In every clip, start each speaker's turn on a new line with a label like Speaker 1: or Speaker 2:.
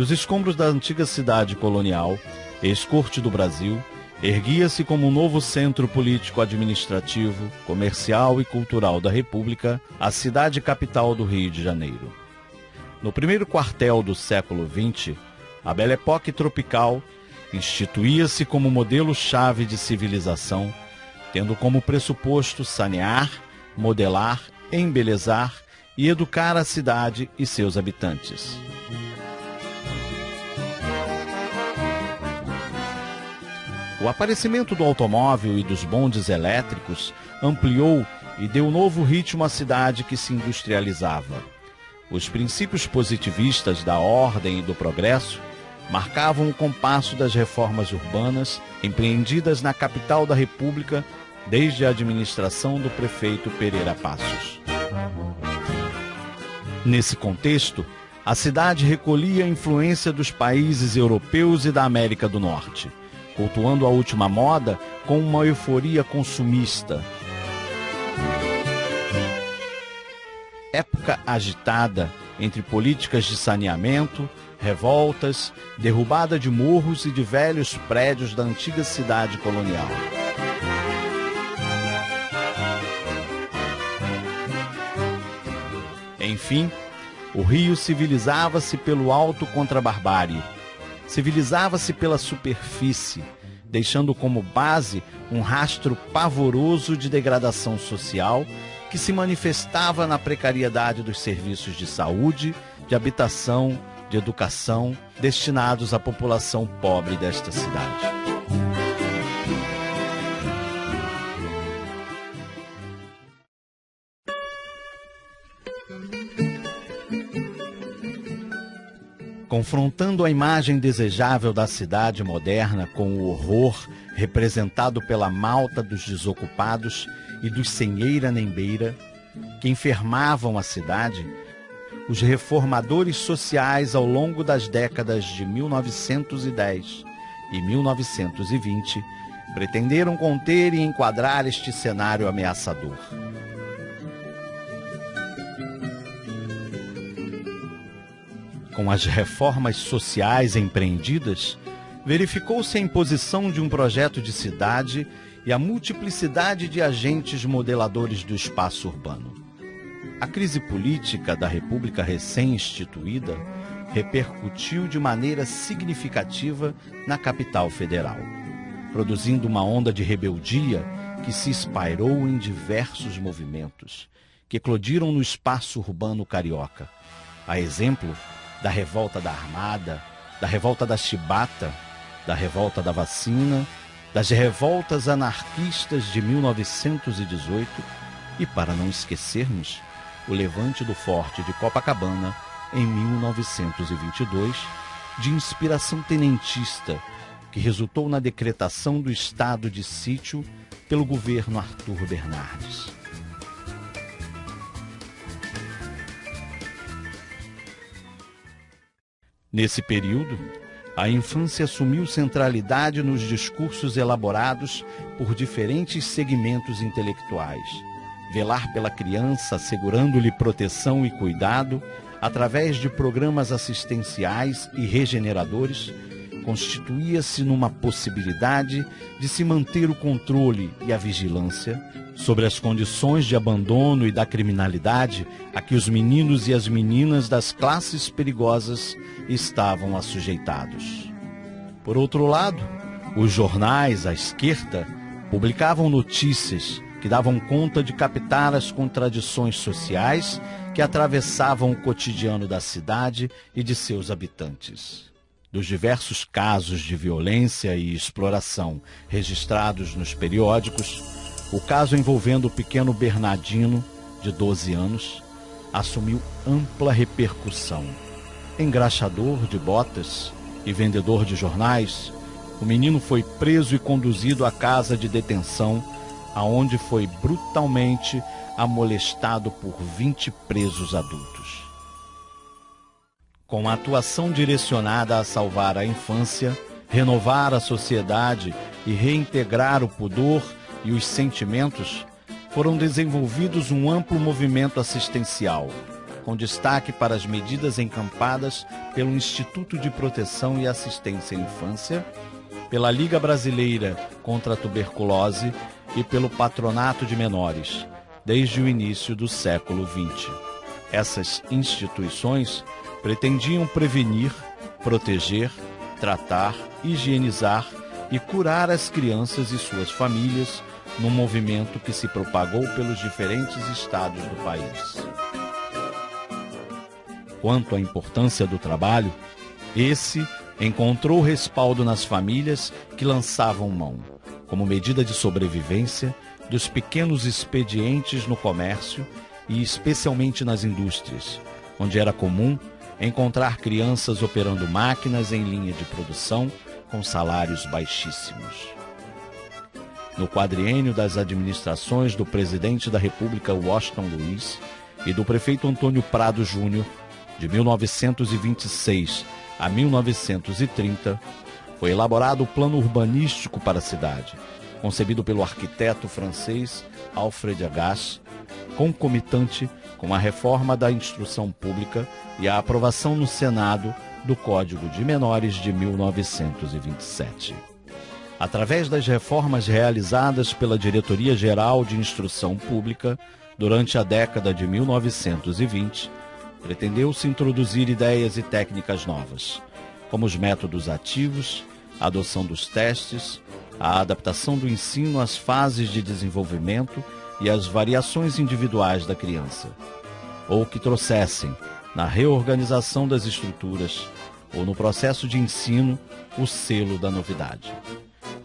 Speaker 1: Dos escombros da antiga cidade colonial, ex-corte do Brasil, erguia-se como um novo centro político-administrativo, comercial e cultural da República, a cidade capital do Rio de Janeiro. No primeiro quartel do século XX, a Belle Époque tropical instituía-se como modelo-chave de civilização, tendo como pressuposto sanear, modelar, embelezar e educar a cidade e seus habitantes. O aparecimento do automóvel e dos bondes elétricos ampliou e deu novo ritmo à cidade que se industrializava. Os princípios positivistas da ordem e do progresso marcavam o compasso das reformas urbanas empreendidas na capital da República desde a administração do prefeito Pereira Passos. Nesse contexto, a cidade recolhia a influência dos países europeus e da América do Norte, cultuando a última moda com uma euforia consumista. Época agitada entre políticas de saneamento, revoltas, derrubada de morros e de velhos prédios da antiga cidade colonial. Enfim, o Rio civilizava-se pelo alto contra a barbárie. Civilizava-se pela superfície, deixando como base um rastro pavoroso de degradação social que se manifestava na precariedade dos serviços de saúde, de habitação, de educação, destinados à população pobre desta cidade. Confrontando a imagem desejável da cidade moderna com o horror representado pela malta dos desocupados e dos sem eira nem beira, que enfermavam a cidade, os reformadores sociais ao longo das décadas de 1910 e 1920 pretenderam conter e enquadrar este cenário ameaçador. Com as reformas sociais empreendidas, verificou-se a imposição de um projeto de cidade e a multiplicidade de agentes modeladores do espaço urbano. A crise política da República recém-instituída repercutiu de maneira significativa na capital federal, produzindo uma onda de rebeldia que se espairou em diversos movimentos, que eclodiram no espaço urbano carioca, a exemplo da revolta da Armada, da revolta da Chibata, da revolta da Vacina, das revoltas anarquistas de 1918 e, para não esquecermos, o levante do Forte de Copacabana em 1922, de inspiração tenentista, que resultou na decretação do estado de sítio pelo governo Arthur Bernardes. Nesse período, a infância assumiu centralidade nos discursos elaborados por diferentes segmentos intelectuais. Velar pela criança, assegurando-lhe proteção e cuidado, através de programas assistenciais e regeneradores, constituía-se numa possibilidade de se manter o controle e a vigilância sobre as condições de abandono e da criminalidade a que os meninos e as meninas das classes perigosas estavam assujeitados. Por outro lado, os jornais à esquerda publicavam notícias que davam conta de captar as contradições sociais que atravessavam o cotidiano da cidade e de seus habitantes. Dos diversos casos de violência e exploração registrados nos periódicos, o caso envolvendo o pequeno Bernardino, de 12 anos, assumiu ampla repercussão. Engraxador de botas e vendedor de jornais, o menino foi preso e conduzido à casa de detenção, aonde foi brutalmente amolestado por 20 presos adultos. Com a atuação direcionada a salvar a infância, renovar a sociedade e reintegrar o pudor e os sentimentos, foram desenvolvidos um amplo movimento assistencial, com destaque para as medidas encampadas pelo Instituto de Proteção e Assistência à Infância, pela Liga Brasileira contra a Tuberculose e pelo Patronato de Menores, desde o início do século XX. Essas instituições pretendiam prevenir, proteger, tratar, higienizar e curar as crianças e suas famílias num movimento que se propagou pelos diferentes estados do país. Quanto à importância do trabalho, esse encontrou respaldo nas famílias que lançavam mão, como medida de sobrevivência, dos pequenos expedientes no comércio e especialmente nas indústrias, onde era comum encontrar crianças operando máquinas em linha de produção com salários baixíssimos. No quadriênio das administrações do presidente da República Washington Luiz e do prefeito Antônio Prado Júnior, de 1926 a 1930, foi elaborado o plano urbanístico para a cidade, concebido pelo arquiteto francês Alfred Agache, concomitante com a reforma da instrução pública e a aprovação no Senado do Código de Menores de 1927. Através das reformas realizadas pela Diretoria-Geral de Instrução Pública durante a década de 1920, pretendeu-se introduzir ideias e técnicas novas, como os métodos ativos, a adoção dos testes, a adaptação do ensino às fases de desenvolvimento e às variações individuais da criança, ou que trouxessem, na reorganização das estruturas ou no processo de ensino, o selo da novidade.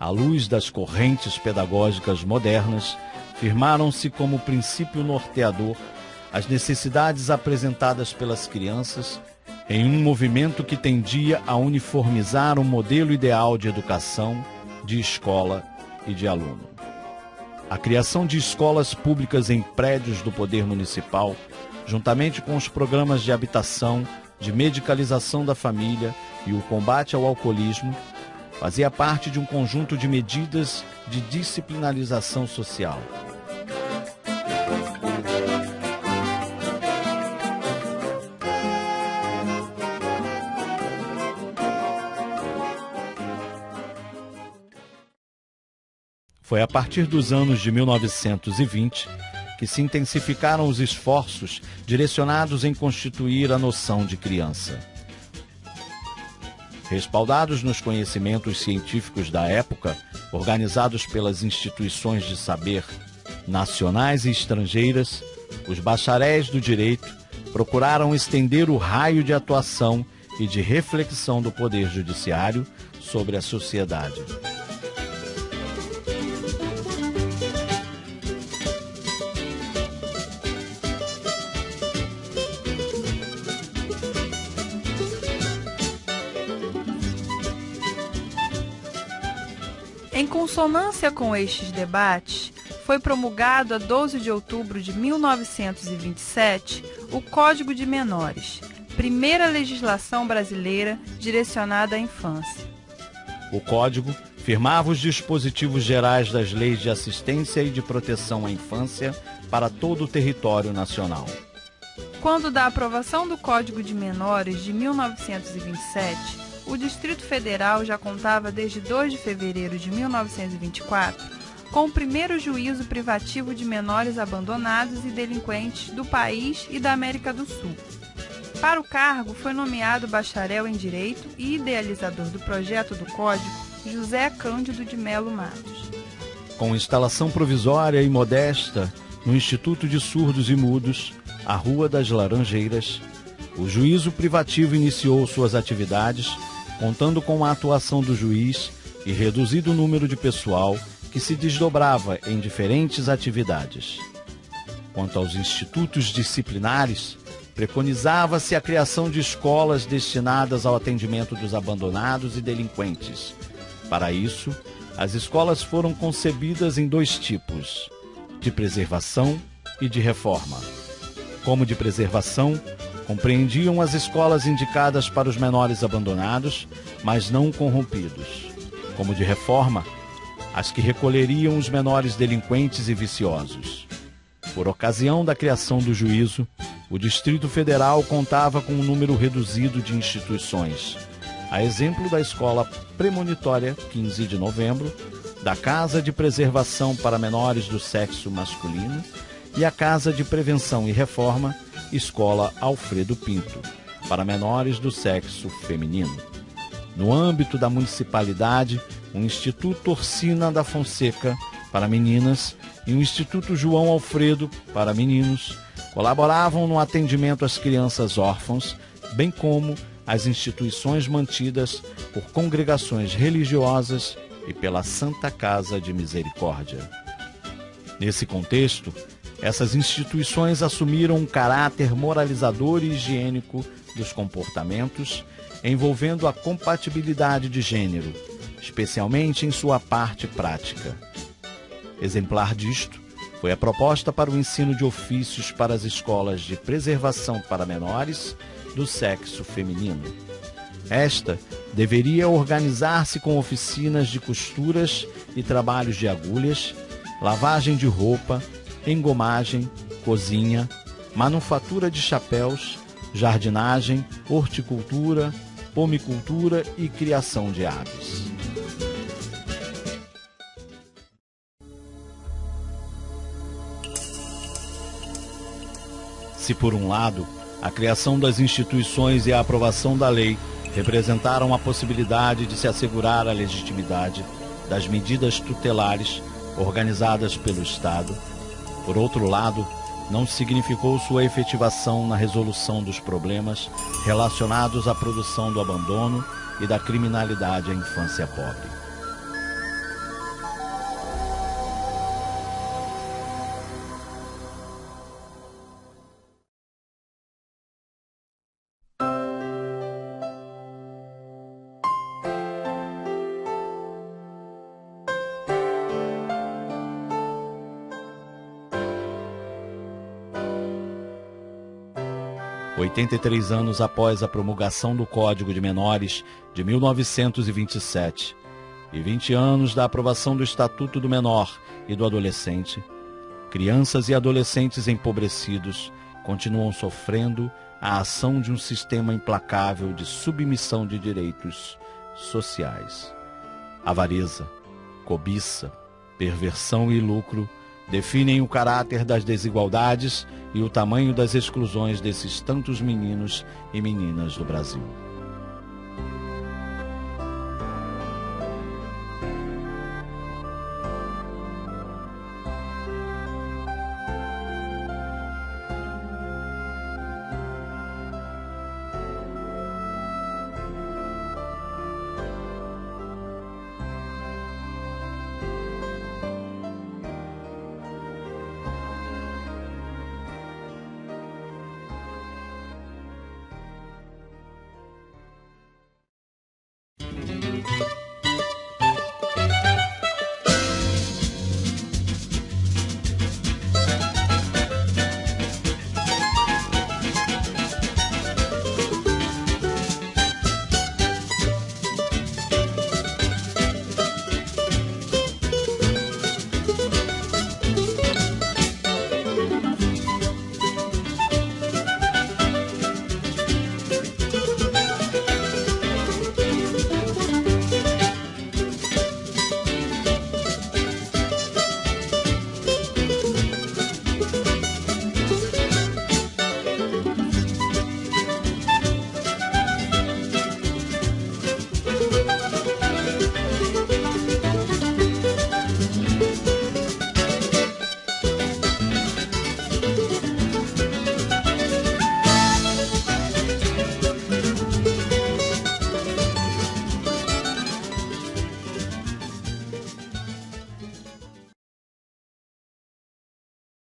Speaker 1: À luz das correntes pedagógicas modernas, firmaram-se como princípio norteador as necessidades apresentadas pelas crianças em um movimento que tendia a uniformizar um modelo ideal de educação, de escola e de aluno. A criação de escolas públicas em prédios do poder municipal, juntamente com os programas de habitação, de medicalização da família e o combate ao alcoolismo, fazia parte de um conjunto de medidas de disciplinarização social. Foi a partir dos anos de 1920 que se intensificaram os esforços direcionados em constituir a noção de criança. Respaldados nos conhecimentos científicos da época, organizados pelas instituições de saber nacionais e estrangeiras, os bacharéis do direito procuraram estender o raio de atuação e de reflexão do Poder Judiciário sobre a sociedade.
Speaker 2: Em consonância com estes debates, foi promulgado a 12 de outubro de 1927 o Código de Menores, primeira legislação brasileira direcionada à infância.
Speaker 1: O Código firmava os dispositivos gerais das leis de assistência e de proteção à infância para todo o território nacional.
Speaker 2: Quando da aprovação do Código de Menores de 1927, o Distrito Federal já contava desde 2 de fevereiro de 1924 com o primeiro juízo privativo de menores abandonados e delinquentes do país e da América do Sul. Para o cargo foi nomeado bacharel em Direito e idealizador do projeto do Código, José Cândido de Melo Matos.
Speaker 1: Com instalação provisória e modesta no Instituto de Surdos e Mudos, a Rua das Laranjeiras, o juízo privativo iniciou suas atividades, contando com a atuação do juiz e reduzido número de pessoal que se desdobrava em diferentes atividades. Quanto aos institutos disciplinares, preconizava-se a criação de escolas destinadas ao atendimento dos abandonados e delinquentes. Para isso, as escolas foram concebidas em dois tipos, de preservação e de reforma. Como de preservação, compreendiam as escolas indicadas para os menores abandonados, mas não corrompidos. Como de reforma, as que recolheriam os menores delinquentes e viciosos. Por ocasião da criação do juízo, o Distrito Federal contava com um número reduzido de instituições, a exemplo da Escola Premonitória 15 de Novembro, da Casa de Preservação para Menores do Sexo Masculino e a Casa de Prevenção e Reforma, Escola Alfredo Pinto, para menores do sexo feminino. No âmbito da municipalidade, o Instituto Orsina da Fonseca, para meninas, e o Instituto João Alfredo, para meninos, colaboravam no atendimento às crianças órfãos, bem como às instituições mantidas por congregações religiosas e pela Santa Casa de Misericórdia. Nesse contexto, essas instituições assumiram um caráter moralizador e higiênico dos comportamentos, envolvendo a compatibilidade de gênero, especialmente em sua parte prática. Exemplar disto foi a proposta para o ensino de ofícios para as escolas de preservação para menores do sexo feminino. Esta deveria organizar-se com oficinas de costuras e trabalhos de agulhas, lavagem de roupa, engomagem, cozinha, manufatura de chapéus, jardinagem, horticultura, pomicultura e criação de aves. Se, por um lado, a criação das instituições e a aprovação da lei representaram a possibilidade de se assegurar a legitimidade das medidas tutelares organizadas pelo Estado, por outro lado, não significou sua efetivação na resolução dos problemas relacionados à produção do abandono e da criminalidade à infância pobre. (83 anos após a promulgação do Código de Menores de 1927 e 20 anos da aprovação do Estatuto do Menor e do Adolescente, crianças e adolescentes empobrecidos continuam sofrendo a ação de um sistema implacável de submissão de direitos sociais. Avareza, cobiça, perversão e lucro definem o caráter das desigualdades e o tamanho das exclusões desses tantos meninos e meninas do Brasil.